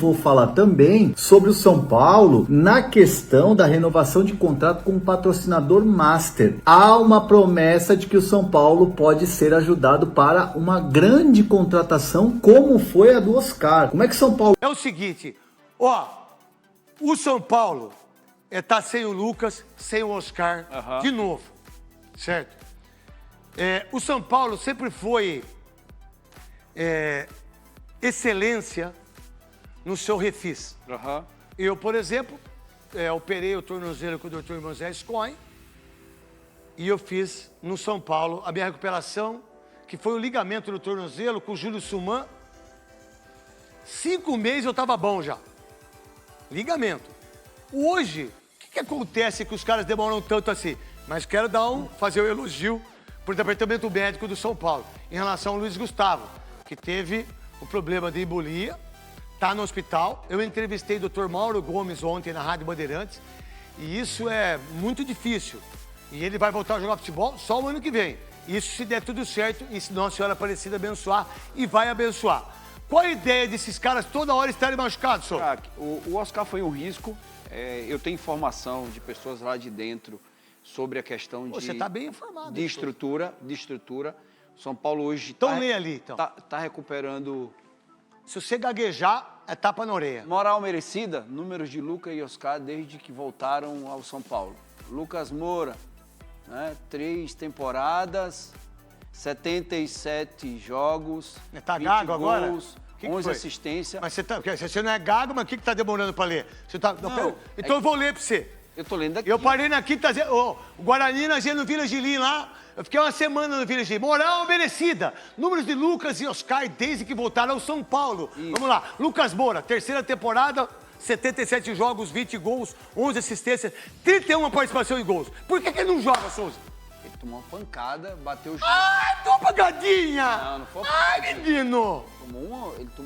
vou falar também sobre o São Paulo na questão da renovação de contrato com o patrocinador Master. Há uma promessa de que o São Paulo pode ser ajudado para uma grande contratação, como foi a do Oscar. Como é que São Paulo... É o seguinte, ó, o São Paulo tá sem o Lucas, sem o Oscar, de novo, certo? O São Paulo sempre foi excelência no seu refis. Eu, por exemplo, operei o tornozelo com o Dr. Moisés Cohen e eu fiz no São Paulo a minha recuperação, que foi o ligamento do tornozelo com o Júlio Suman. 5 meses eu estava bom já. Ligamento. Hoje, o que acontece que os caras demoram tanto assim? Mas quero fazer um elogio para o departamento médico do São Paulo, em relação ao Luiz Gustavo, que teve o problema de embolia, está no hospital. Eu entrevistei o Dr. Mauro Gomes ontem na Rádio Bandeirantes, e isso é muito difícil. E ele vai voltar a jogar futebol só o ano que vem. Isso se der tudo certo e se Nossa Senhora Aparecida abençoar, e vai abençoar. Qual a ideia desses caras toda hora estarem machucados, senhor? O Oscar foi um risco. Eu tenho informação de pessoas lá de dentro sobre a questão Você está bem informado. de estrutura. São Paulo hoje Então lê ali, então. Tá recuperando... Se você gaguejar, é tapa na orelha. Moral merecida, números de Lucas e Oscar desde que voltaram ao São Paulo. Lucas Moura, né, 3 temporadas, 77 jogos, Tá 20 gago agora? gols, 11 assistências. Mas você não é gago, mas o que tá demorando para ler? Você tá... Não, então eu vou ler para você. Eu tô lendo aqui. Eu parei na quinta... O Guarani no Village Lim lá. Eu fiquei uma semana no Village Lim. Moral merecida. Números de Lucas e Oscar desde que voltaram ao São Paulo. Isso. Vamos lá. Lucas Moura, terceira temporada, 77 jogos, 20 gols, 11 assistências, 31 participação em gols. Por que ele não joga, Souza? Ele tomou uma pancada, bateu o joelho. Ai, tua pancadinha! Não foi uma Ai, pancadinha. menino!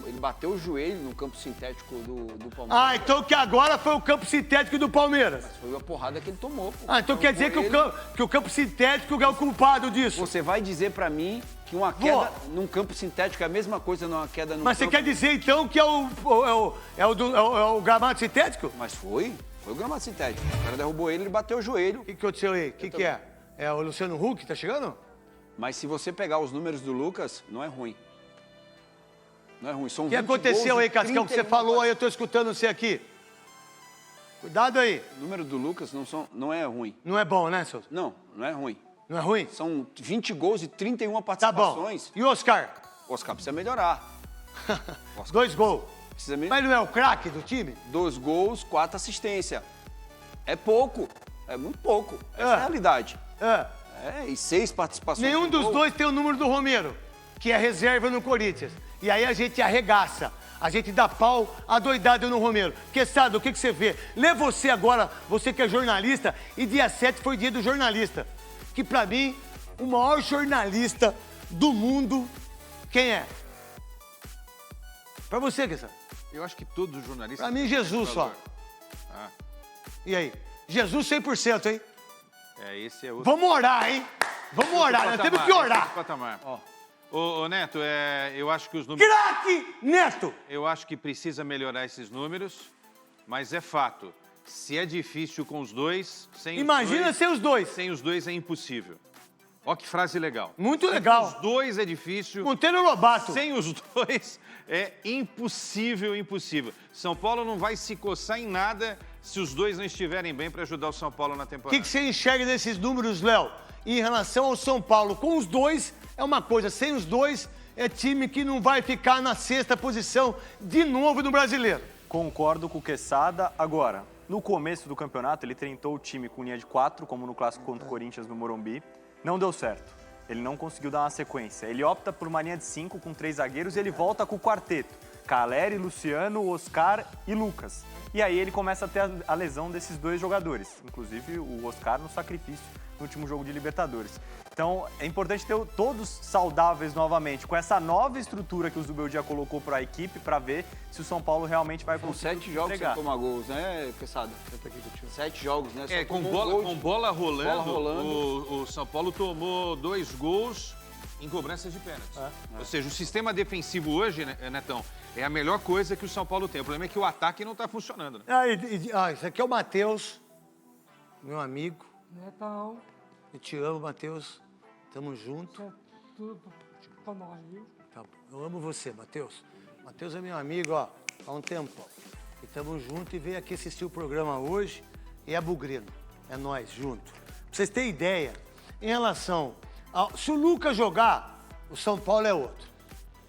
Ele bateu o joelho no campo sintético do Palmeiras. Ah, então que agora foi o campo sintético do Palmeiras. Foi a porrada que ele tomou. Pô. Ah, então quer dizer que o campo sintético é o culpado disso? Você vai dizer pra mim que uma queda num campo sintético é a mesma coisa numa queda num Mas campo... você quer dizer então que é o gramado sintético? Mas foi o gramado sintético. O cara derrubou ele bateu o joelho. O que aconteceu aí? O que é? É o Luciano Huck que tá chegando? Mas se você pegar os números do Lucas, não é ruim. Não é ruim, são 20 O que aconteceu aí, Cascão, que você falou aí, eu tô escutando você aqui. Cuidado aí. O número do Lucas não é ruim. Não é bom, né, Souza? Não é ruim. Não é ruim? São 20 gols e 31 Tá participações. bom. E o Oscar? O Oscar precisa melhorar. 2 gols. Precisa Mas não é o craque do time? 2 gols, 4 assistências. É pouco. É muito pouco. Essa é a realidade. E 6 participações. Nenhum dos dois tem o número do Romero, que é reserva no Corinthians. E aí a gente arregaça. A gente dá pau adoidado no Romero. Quesada, o que você vê? Lê você agora, você que é jornalista, e dia 7 foi dia do jornalista. Que pra mim, o maior jornalista do mundo, quem é? Pra você, Quesada. Eu acho que todos os jornalistas... Pra mim, Jesus só. E aí? Jesus 100%, hein? Esse é outro... Vamos orar, hein? Vamos orar, nós temos que orar. Ô, Neto, eu acho que os números... Craque Neto! Eu acho que precisa melhorar esses números, mas é fato. Se é difícil com os dois, Imagina sem os dois. Sem os dois é impossível. Ó que frase legal. Muito legal. Com os dois é difícil. Monteiro Lobato. Sem os dois é impossível. São Paulo não vai se coçar em nada se os dois não estiverem bem para ajudar o São Paulo na temporada. O que você enxerga desses números, Léo? Em relação ao São Paulo, com os dois é uma coisa, sem os dois é time que não vai ficar na 6ª posição de novo no Brasileiro. Concordo com o Quesada. Agora, no começo do campeonato, ele tentou o time com linha de 4, como no clássico contra o Corinthians no Morumbi. Não deu certo. Ele não conseguiu dar uma sequência. Ele opta por uma linha de 5 com 3 zagueiros e ele volta com o quarteto. Caleri, Luciano, Oscar e Lucas. E aí ele começa a ter a lesão desses 2 jogadores. Inclusive o Oscar no sacrifício no último jogo de Libertadores. Então é importante ter todos saudáveis novamente, com essa nova estrutura que o Zubeldia colocou para a equipe, para ver se o São Paulo realmente vai conseguir 7 jogos entregar. sem tomar gols, né, Quesada? 7 jogos, né? Com bola rolando, o São Paulo tomou 2 gols em cobranças de pênaltis. Ou seja, o sistema defensivo hoje, né, Netão, é a melhor coisa que o São Paulo tem. O problema é que o ataque não está funcionando. Né? Esse aqui é o Matheus, meu amigo. Netão, Eu te amo, Matheus. Tamo junto. tudo pra nós, viu? Tá bom. Eu amo você, Matheus. Matheus é meu amigo, ó, há um tempão. E tamo junto e veio aqui assistir o programa hoje. E é bugrino. É nós, junto. Pra vocês terem ideia, em relação ao... Se o Lucas jogar, o São Paulo é outro.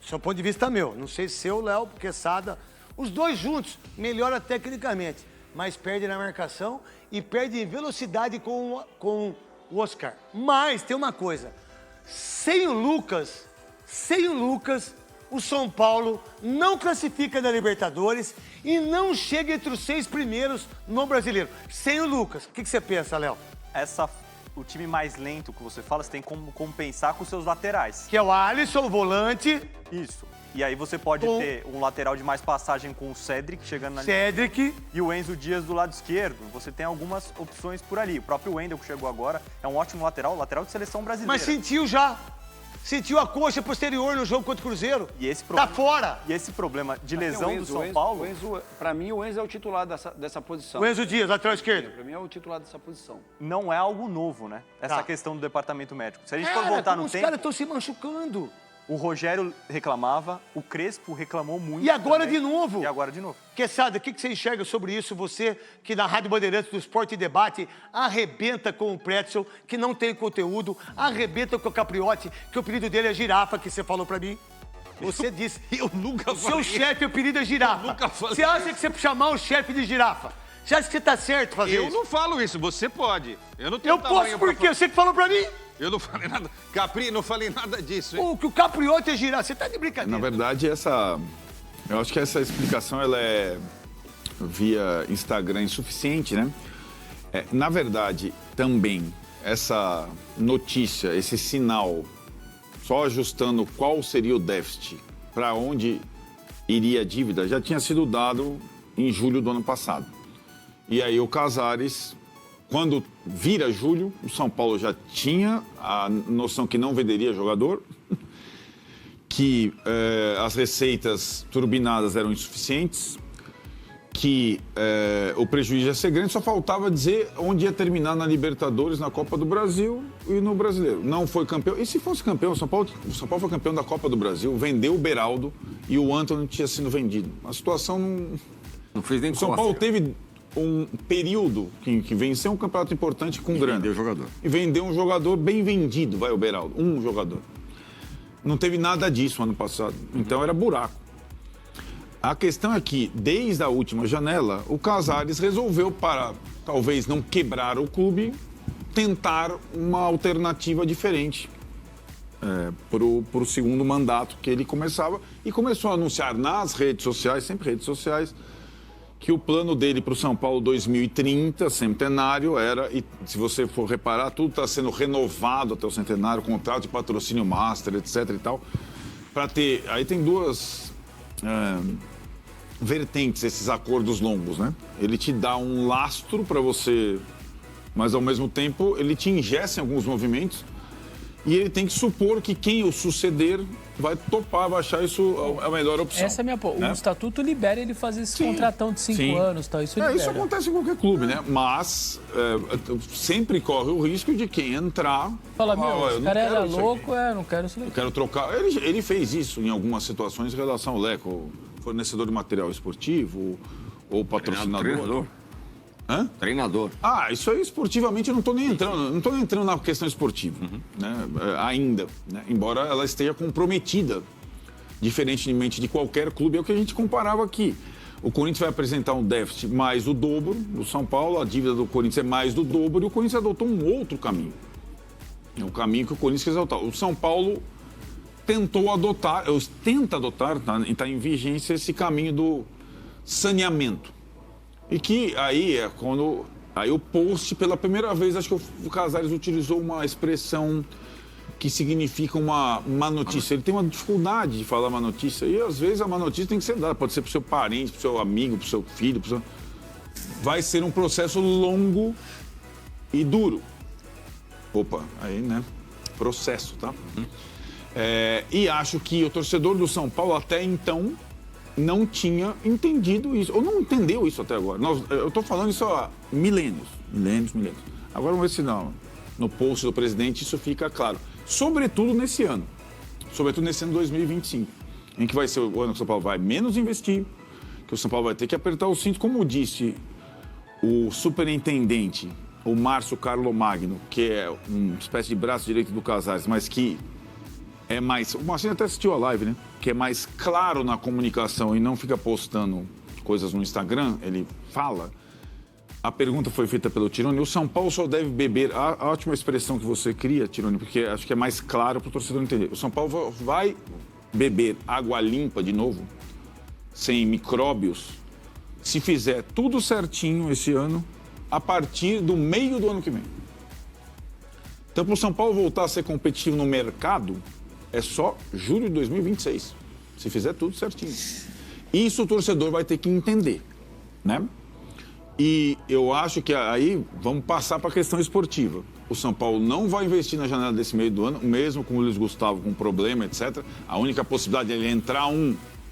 Do seu ponto de vista meu. Não sei se seu, Léo, porque Sada... Os dois juntos melhora tecnicamente, mas perde na marcação e perde em velocidade com o Oscar. Mas tem uma coisa. Sem o Lucas, o São Paulo não classifica na Libertadores e não chega entre os 6 primeiros no Brasileiro. Sem o Lucas. O que você pensa, Léo? O time mais lento que você fala, você tem como compensar com os seus laterais. Que é o Alisson, o volante. Isso. E aí você pode ter um lateral de mais passagem com o Cedric chegando na Cedric. E o Enzo Dias do lado esquerdo. Você tem algumas opções por ali. O próprio Wendel, que chegou agora, é um ótimo lateral de seleção brasileira. Mas sentiu já. Sentiu a coxa posterior no jogo contra o Cruzeiro. E esse tá fora. E esse problema de Mas lesão do São Paulo... Para mim, o Enzo é o titular dessa posição. O Enzo Dias, lateral esquerdo. Para mim, é o titular dessa posição. Não é algo novo, né? Essa Tá. questão do departamento médico. Se a gente for voltar no os tempo... caras estão se machucando. O Rogério reclamava, o Crespo reclamou muito. E agora também. de novo. E agora de novo. Quesada, o que você enxerga sobre isso? Você que na Rádio Bandeirantes do Esporte e Debate arrebenta com o Pretzel, que não tem conteúdo, arrebenta com o Capriotti, que o apelido dele é Girafa, que você falou pra mim. Você disse. Eu nunca O seu falei. chefe, o apelido é Girafa. Eu nunca falei Você acha que você chamar o chefe de Girafa? Você acha que você tá certo fazer Eu isso? não falo isso, você pode. Eu não tenho Eu posso tamanho porque pra... você que falou pra mim. Eu não falei nada. Capri, não falei nada disso, hein? Que o Capriotti é Girafa. Você tá de Na brincadeira. verdade, eu acho que essa explicação ela é via Instagram insuficiente, né? Na verdade, também, essa notícia, esse sinal, só ajustando qual seria o déficit, para onde iria a dívida, já tinha sido dado em julho do ano passado. E aí o Casares, quando vira julho, o São Paulo já tinha a noção que não venderia jogador, que as receitas turbinadas eram insuficientes, que o prejuízo ia ser grande, só faltava dizer onde ia terminar na Libertadores, na Copa do Brasil e no Brasileiro. Não foi campeão. E se fosse campeão, o São Paulo foi campeão da Copa do Brasil, vendeu o Beraldo e o Antony tinha sido vendido. A situação Não fez nem O São Paulo teve um período que venceu um campeonato importante com grana. Vendeu o jogador. E vendeu um jogador bem vendido, o Beraldo. Um jogador. Não teve nada disso ano passado. Então era buraco. A questão é que, desde a última janela, o Casares resolveu, para talvez não quebrar o clube, tentar uma alternativa diferente para o segundo mandato que ele começava. E começou a anunciar nas redes sociais, sempre redes sociais, que o plano dele para o São Paulo 2030, centenário, era, e se você for reparar, tudo está sendo renovado até o centenário, contrato de patrocínio master, etc e tal, para ter... Aí tem duas vertentes, esses acordos longos, né? Ele te dá um lastro para você, mas ao mesmo tempo ele te ingessa em alguns movimentos e ele tem que supor que quem o suceder vai topar, vai achar isso a melhor opção. Essa é a minha... né? O estatuto libera ele fazer esse contratão de 5 anos, tal. Isso libera. Isso acontece em qualquer clube, né? Mas sempre corre o risco de quem entrar... Fala, meu, esse cara era louco, não quero isso Eu daqui. quero trocar. Ele fez isso em algumas situações em relação ao Leco, fornecedor de material esportivo ou patrocinador. Treinador. Hã? Treinador. Isso aí esportivamente eu não estou nem entrando na questão esportiva, né? Ainda, né? Embora ela esteja comprometida, diferentemente de qualquer clube, é o que a gente comparava aqui. O Corinthians vai apresentar um déficit mais do dobro do São Paulo, a dívida do Corinthians é mais do dobro e o Corinthians adotou um outro caminho. É o caminho que o Corinthians quis adotar. O São Paulo tenta adotar, está em vigência esse caminho do saneamento. E que aí é quando... Aí o post, pela primeira vez, acho que o Casares utilizou uma expressão que significa uma má notícia. Ele tem uma dificuldade de falar má notícia. E às vezes a má notícia tem que ser dada. Pode ser para o seu parente, para o seu amigo, para o seu filho. Vai ser um processo longo e duro. Opa, aí, né? Processo, tá? E acho que o torcedor do São Paulo até então não tinha entendido isso, ou não entendeu isso até agora. Eu estou falando isso há milênios. Agora vamos ver se no post do presidente isso fica claro. Sobretudo nesse ano 2025, em que vai ser o ano que o São Paulo vai menos investir, que o São Paulo vai ter que apertar o cinto, como disse o superintendente, o Márcio Carlomagno, que é uma espécie de braço direito do Casares, mas que é mais... O Marcinho até assistiu a live, né? Que é mais claro na comunicação e não fica postando coisas no Instagram, ele fala. A pergunta foi feita pelo Tironi. O São Paulo só deve beber... A ótima expressão que você cria, Tironi, porque acho que é mais claro para o torcedor entender. O São Paulo vai beber água limpa de novo, sem micróbios, se fizer tudo certinho esse ano, a partir do meio do ano que vem. Então, para o São Paulo voltar a ser competitivo no mercado, é só julho de 2026, se fizer tudo certinho. Isso o torcedor vai ter que entender, né? E eu acho que aí vamos passar para a questão esportiva. O São Paulo não vai investir na janela desse meio do ano, mesmo com o Luiz Gustavo com problema, etc. A única possibilidade é ele entrar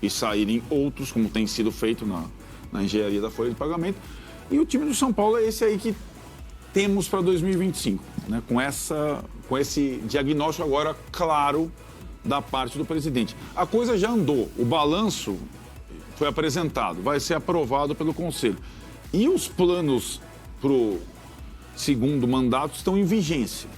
e saírem outros, como tem sido feito na engenharia da folha de pagamento. E o time do São Paulo é esse aí que temos para 2025, né? Com esse diagnóstico agora claro da parte do presidente. A coisa já andou, o balanço foi apresentado, vai ser aprovado pelo Conselho. E os planos para o segundo mandato estão em vigência.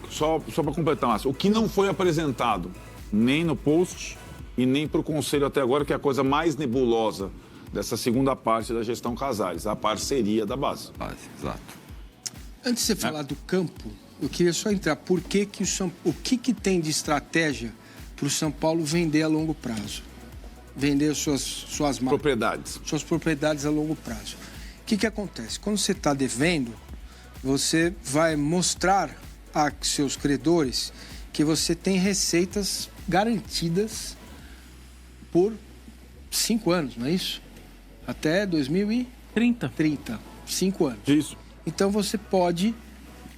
Só para completar, Márcio, o que não foi apresentado nem no post e nem para o Conselho até agora, que é a coisa mais nebulosa dessa segunda parte da gestão Casares, a parceria da base. Exato. Antes de você falar do campo, eu queria só entrar. O que tem de estratégia para o São Paulo vender a longo prazo? Vender suas marcas, propriedades. Suas propriedades a longo prazo. O que acontece? Quando você está devendo, você vai mostrar a seus credores que você tem receitas garantidas por 5 anos, não é isso? Até 2030. 5 anos. Isso. Então você pode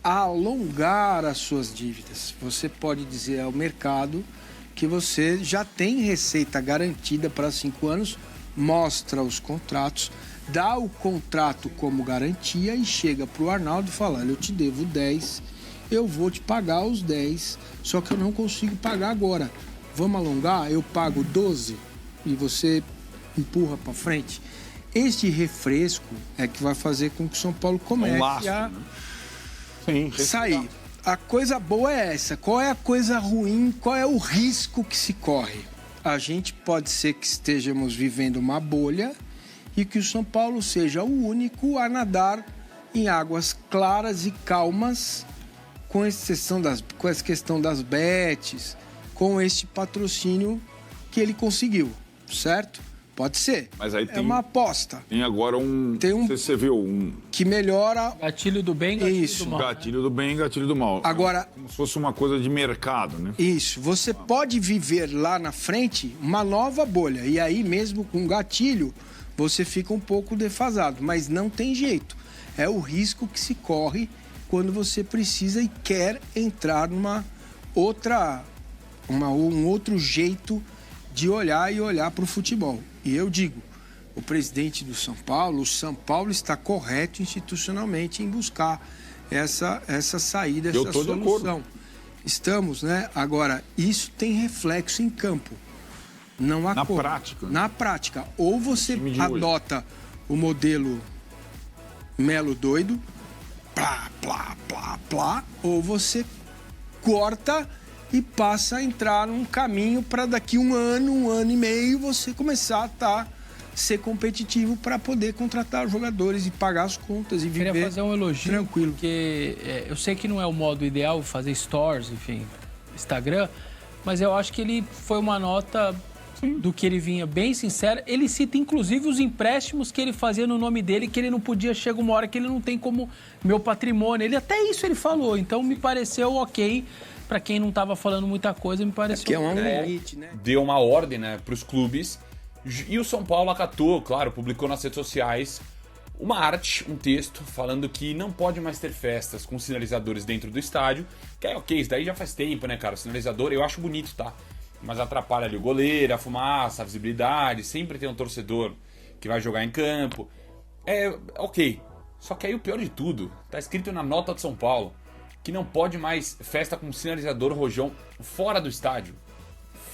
alongar as suas dívidas. Você pode dizer ao mercado que você já tem receita garantida para 5 anos, mostra os contratos, dá o contrato como garantia e chega para o Arnaldo e fala: olha, eu te devo 10, eu vou te pagar os 10, só que eu não consigo pagar agora. Vamos alongar? Eu pago 12 e você empurra para frente. Este refresco é que vai fazer com que o São Paulo comece a sair. A coisa boa é essa. Qual é a coisa ruim? Qual é o risco que se corre? A gente pode ser que estejamos vivendo uma bolha e que o São Paulo seja o único a nadar em águas claras e calmas, com essa questão das bets, com este patrocínio que ele conseguiu, certo? Pode ser. Mas aí é uma aposta. Tem agora você viu que melhora... Gatilho do bem, gatilho do mal. Gatilho do bem, gatilho do mal. Agora... Como se fosse uma coisa de mercado, né? Isso. Você pode viver lá na frente uma nova bolha. E aí mesmo com gatilho, você fica um pouco defasado. Mas não tem jeito. É o risco que se corre quando você precisa e quer entrar numa um outro jeito de olhar para o futebol. E eu digo, o presidente do São Paulo, o São Paulo está correto institucionalmente em buscar essa saída, essa solução. Estamos, né? Agora, isso tem reflexo em campo. Não há como. Prática. Na prática. Ou você adota o modelo Melo doido, plá, plá, plá, plá, ou você corta e passa a entrar num caminho para daqui um ano e meio, você começar a ser competitivo para poder contratar jogadores e pagar as contas e viver tranquilo. Queria fazer um elogio, porque eu sei que não é o modo ideal fazer stories, enfim, Instagram, mas eu acho que ele foi uma nota do que ele vinha bem sincero. Ele cita, inclusive, os empréstimos que ele fazia no nome dele, que ele não podia, chega uma hora que ele não tem como meu patrimônio. Até isso ele falou, então me pareceu ok. Para quem não estava falando muita coisa, me pareceu... que é um limite, né? Deu uma ordem, né, para os clubes. E o São Paulo acatou, claro, publicou nas redes sociais uma arte, um texto, falando que não pode mais ter festas com sinalizadores dentro do estádio, que é ok, isso daí já faz tempo, né, cara? O sinalizador eu acho bonito, tá? Mas atrapalha ali o goleiro, a fumaça, a visibilidade, sempre tem um torcedor que vai jogar em campo. É ok. Só que aí o pior de tudo, tá escrito na nota de São Paulo, que não pode mais festa com sinalizador rojão fora do estádio.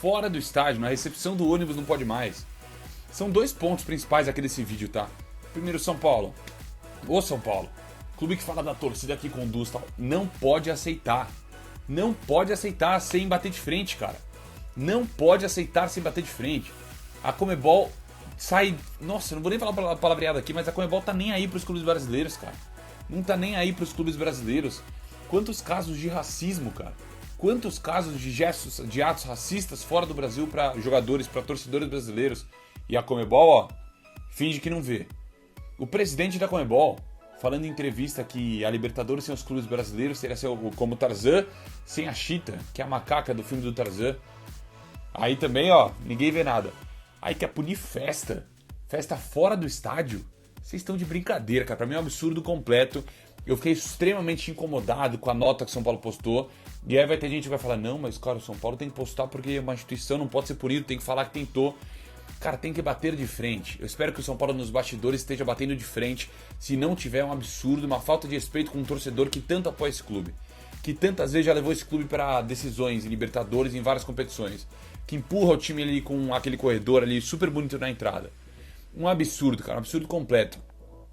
Fora do estádio, na recepção do ônibus não pode mais. São 2 pontos principais aqui desse vídeo, tá? Primeiro, São Paulo. Ô São Paulo, clube que fala da torcida, que conduz, tal, não pode aceitar. Não pode aceitar sem bater de frente, cara. Não pode aceitar sem bater de frente. A Conmebol sai... Nossa, eu não vou nem falar palavreada aqui, mas a Conmebol tá nem aí pros clubes brasileiros, cara. Não tá nem aí pros clubes brasileiros. Quantos casos de racismo, cara? Quantos casos de gestos, de atos racistas fora do Brasil para jogadores, para torcedores brasileiros? E a Conmebol, ó, finge que não vê. O presidente da Conmebol, falando em entrevista que a Libertadores sem os clubes brasileiros seria como Tarzan sem a Cheetah, que é a macaca do filme do Tarzan. Aí também, ó, ninguém vê nada. Aí quer punir festa. Festa fora do estádio. Vocês estão de brincadeira, cara. Pra mim é um absurdo completo. Eu fiquei extremamente incomodado com a nota que o São Paulo postou. E aí vai ter gente que vai falar, não, mas cara, o São Paulo tem que postar porque é uma instituição, não pode ser punido, tem que falar que tentou. Cara, tem que bater de frente. Eu espero que o São Paulo nos bastidores esteja batendo de frente. Se não tiver, é um absurdo, uma falta de respeito com um torcedor que tanto apoia esse clube. Que tantas vezes já levou esse clube para decisões em Libertadores, em várias competições. Que empurra o time ali com aquele corredor ali super bonito na entrada. Um absurdo, cara, um absurdo completo.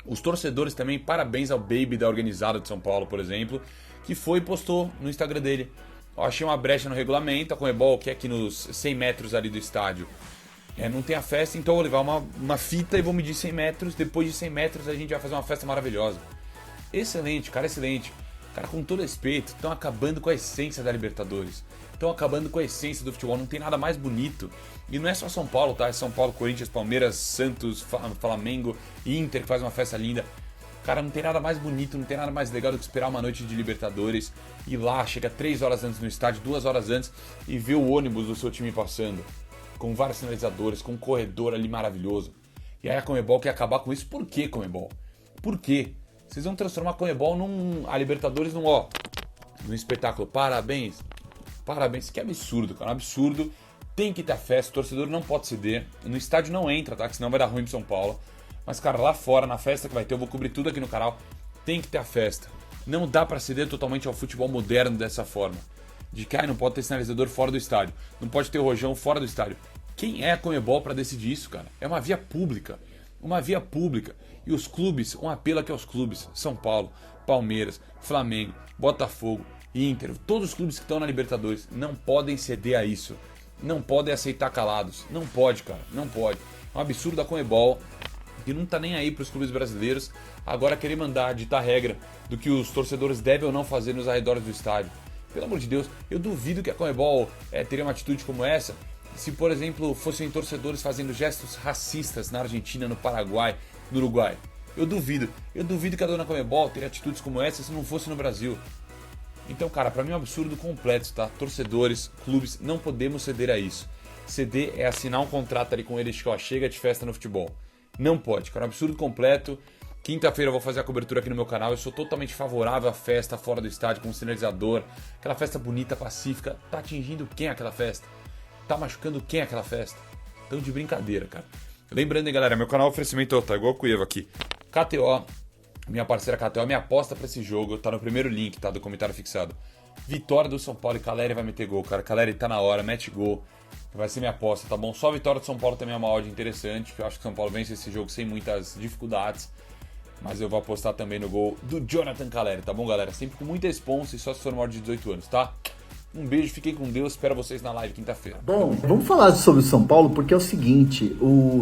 Os torcedores também, parabéns ao Baby da organizada de São Paulo, por exemplo, que foi e postou no Instagram dele. Eu achei uma brecha no regulamento, a Conmebol, que é aqui nos 100 metros ali do estádio, não tem a festa, então eu vou levar uma fita e vou medir 100 metros, depois de 100 metros a gente vai fazer uma festa maravilhosa. Excelente, cara, excelente. Cara, com todo respeito, estão acabando com a essência da Libertadores. Estão acabando com a essência do futebol, não tem nada mais bonito. E não é só São Paulo, tá? É São Paulo, Corinthians, Palmeiras, Santos, Flamengo, Inter, que faz uma festa linda. Cara, não tem nada mais bonito, não tem nada mais legal do que esperar uma noite de Libertadores, ir lá, chega 3 horas antes no estádio, 2 horas antes, e ver o ônibus do seu time passando, com vários sinalizadores, com um corredor ali maravilhoso. E aí a Conmebol quer acabar com isso. Por que, Conmebol? Por quê? Vocês vão transformar a Conmebol a Libertadores num espetáculo. Parabéns. Parabéns. Que absurdo, cara. Um absurdo. Tem que ter a festa. O torcedor não pode ceder. No estádio não entra, tá? Que senão vai dar ruim pro São Paulo. Mas, cara, lá fora, na festa que vai ter, eu vou cobrir tudo aqui no canal. Tem que ter a festa. Não dá pra ceder totalmente ao futebol moderno dessa forma. De que não pode ter sinalizador fora do estádio. Não pode ter rojão fora do estádio. Quem é a Conmebol pra decidir isso, cara? É uma via pública. Uma via pública. E os clubes, um apelo aqui aos clubes. São Paulo, Palmeiras, Flamengo, Botafogo, Inter. Todos os clubes que estão na Libertadores não podem ceder a isso. Não podem aceitar calados. Não pode, cara. Não pode. É um absurdo da Conmebol, que não tá nem aí pros clubes brasileiros, agora querer mandar ditar regra do que os torcedores devem ou não fazer nos arredores do estádio. Pelo amor de Deus, eu duvido que a Conmebol teria uma atitude como essa se, por exemplo, fossem torcedores fazendo gestos racistas na Argentina, no Paraguai, no Uruguai. Eu duvido que a dona Conmebol teria atitudes como essa se não fosse no Brasil. Então, cara, pra mim é um absurdo completo, tá? Torcedores, clubes, não podemos ceder a isso. Ceder é assinar um contrato ali com eles que, ó, chega de festa no futebol. Não pode, cara, é um absurdo completo. Quinta-feira eu vou fazer a cobertura aqui no meu canal. Eu sou totalmente favorável à festa fora do estádio, com um sinalizador. Aquela festa bonita, pacífica. Tá atingindo quem aquela festa? Tá machucando quem aquela festa? Tão de brincadeira, cara. Lembrando, hein, galera, meu canal é oferecimento tá igual o Cueva aqui. KTO, minha parceira KTO, minha aposta pra esse jogo tá no primeiro link, tá, do comentário fixado. Vitória do São Paulo e Caleri vai meter gol, cara. Caleri tá na hora, mete gol. Vai ser minha aposta, tá bom? Só a vitória do São Paulo também é uma odd interessante, que eu acho que o São Paulo vence esse jogo sem muitas dificuldades. Mas eu vou apostar também no gol do Jonathan Caleri, tá bom, galera? Sempre com muita responsa e só se for maior de 18 anos, tá? Um beijo, fiquem com Deus, espero vocês na live quinta-feira. Bom, vamos falar sobre o São Paulo, porque é o seguinte,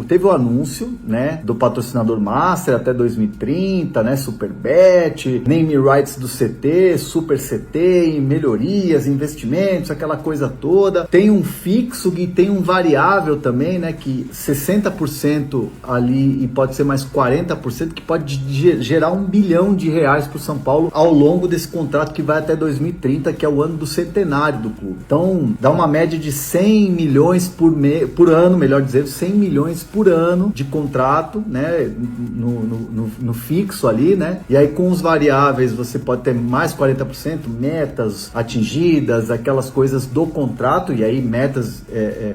teve o anúncio, né, do patrocinador Master até 2030, né, Superbet, name rights do CT, Super CT, melhorias, investimentos, aquela coisa toda. Tem um fixo e tem um variável também, né, que 60% ali e pode ser mais 40%, que pode gerar R$1 bilhão para o São Paulo ao longo desse contrato que vai até 2030, que é o ano do centenário bilionário do clube. Então, dá uma média de 100 milhões por ano, melhor dizendo, 100 milhões por ano de contrato, né, no fixo ali, né? E aí com os variáveis você pode ter mais 40%, metas atingidas, aquelas coisas do contrato, e aí metas,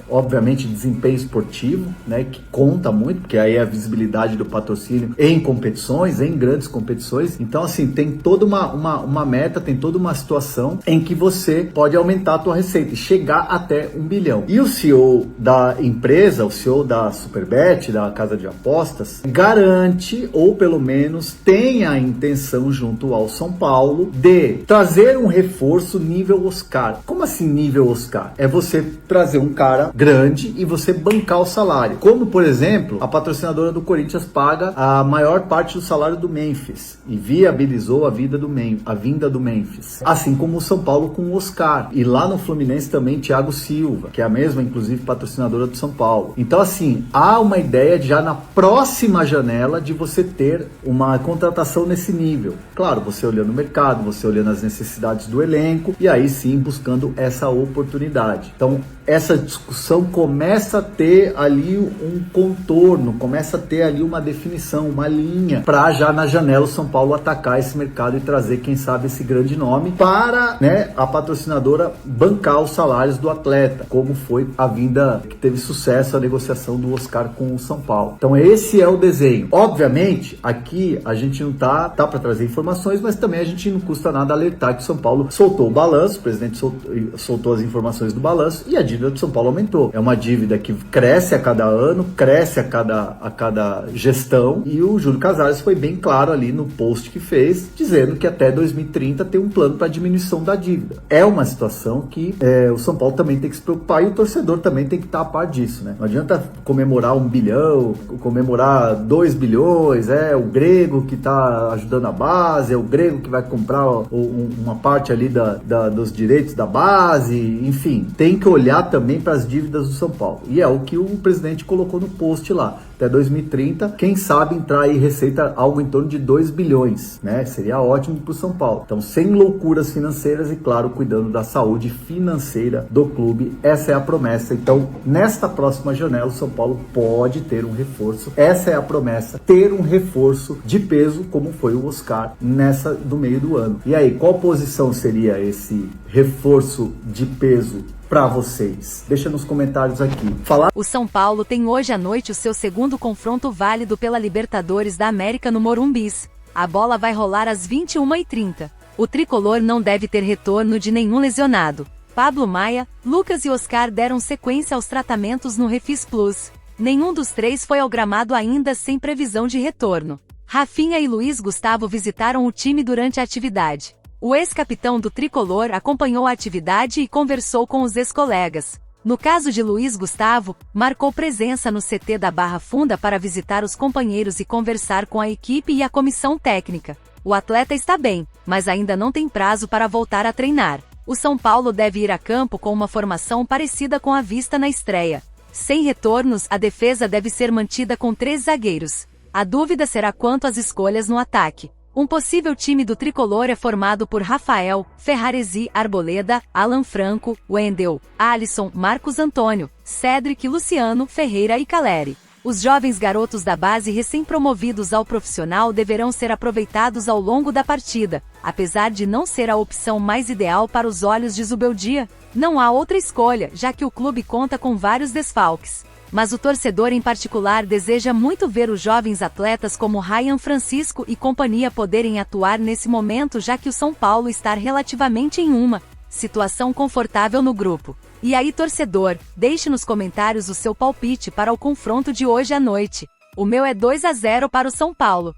obviamente, desempenho esportivo, né, que conta muito, porque aí é a visibilidade do patrocínio em competições, em grandes competições. Então, assim, tem toda uma meta, tem toda uma situação em que você pode aumentar a tua receita e chegar até 1 bilhão. E o CEO da empresa, o CEO da Superbet, da casa de apostas, garante, ou pelo menos tem a intenção junto ao São Paulo, de trazer um reforço nível Oscar. Como assim nível Oscar? É você trazer um cara grande e você bancar o salário. Como, por exemplo, a patrocinadora do Corinthians paga a maior parte do salário do Memphis e viabilizou a vinda do Memphis. Assim como o São Paulo com o Oscar. E lá no Fluminense também Thiago Silva, que é a mesma, inclusive, patrocinadora do São Paulo. Então, assim, há uma ideia de já na próxima janela de você ter uma contratação nesse nível. Claro, você olhando o mercado, você olhando as necessidades do elenco e aí sim buscando essa oportunidade. Então, essa discussão começa a ter ali um contorno, começa a ter ali uma definição, uma linha, para já na janela o São Paulo atacar esse mercado e trazer, quem sabe, esse grande nome para, né, a patrocinadora bancar os salários do atleta, como foi a vinda que teve sucesso a negociação do Oscar com o São Paulo. Então esse é o desenho. Obviamente, aqui a gente não tá para trazer informações, mas também a gente não custa nada alertar que o São Paulo soltou o balanço, o presidente soltou as informações do balanço e a dívida do São Paulo aumentou. É uma dívida que cresce a cada ano, cresce a cada gestão, e o Júlio Casares foi bem claro ali no post que fez, dizendo que até 2030 tem um plano para diminuição da dívida. É uma situação que o São Paulo também tem que se preocupar e o torcedor também tem que estar a par disso, né? Não adianta comemorar 1 bilhão, comemorar 2 bilhões, o grego que está ajudando a base, é o grego que vai comprar uma parte ali dos direitos da base, enfim, tem que olhar também para as dívidas do São Paulo. E é o que o presidente colocou no post lá. Até 2030, quem sabe entrar aí receita algo em torno de 2 bilhões, né? Seria ótimo para o São Paulo. Então, sem loucuras financeiras e, claro, cuidando da saúde financeira do clube. Essa é a promessa. Então, nesta próxima janela, o São Paulo pode ter um reforço. Essa é a promessa, ter um reforço de peso, como foi o Oscar do meio do ano. E aí, qual posição seria esse reforço de peso para vocês? Deixa nos comentários aqui. O São Paulo tem hoje à noite o seu segundo confronto válido pela Libertadores da América no Morumbis. A bola vai rolar às 21h30. O tricolor não deve ter retorno de nenhum lesionado. Pablo Maia, Lucas e Oscar deram sequência aos tratamentos no Refis Plus. Nenhum dos três foi ao gramado ainda, sem previsão de retorno. Rafinha e Luiz Gustavo visitaram o time durante a atividade. O ex-capitão do tricolor acompanhou a atividade e conversou com os ex-colegas. No caso de Luiz Gustavo, marcou presença no CT da Barra Funda para visitar os companheiros e conversar com a equipe e a comissão técnica. O atleta está bem, mas ainda não tem prazo para voltar a treinar. O São Paulo deve ir a campo com uma formação parecida com a vista na estreia. Sem retornos, a defesa deve ser mantida com 3 zagueiros. A dúvida será quanto às escolhas no ataque. Um possível time do tricolor é formado por Rafael, Ferraresi, Arboleda, Alan Franco, Wendel, Alisson, Marcos Antônio, Cédric, Luciano, Ferreira e Caleri. Os jovens garotos da base recém-promovidos ao profissional deverão ser aproveitados ao longo da partida, apesar de não ser a opção mais ideal para os olhos de Zubeldia. Não há outra escolha, já que o clube conta com vários desfalques. Mas o torcedor em particular deseja muito ver os jovens atletas como Ryan Francisco e companhia poderem atuar nesse momento, já que o São Paulo está relativamente em uma situação confortável no grupo. E aí, torcedor, deixe nos comentários o seu palpite para o confronto de hoje à noite. O meu é 2-0 para o São Paulo.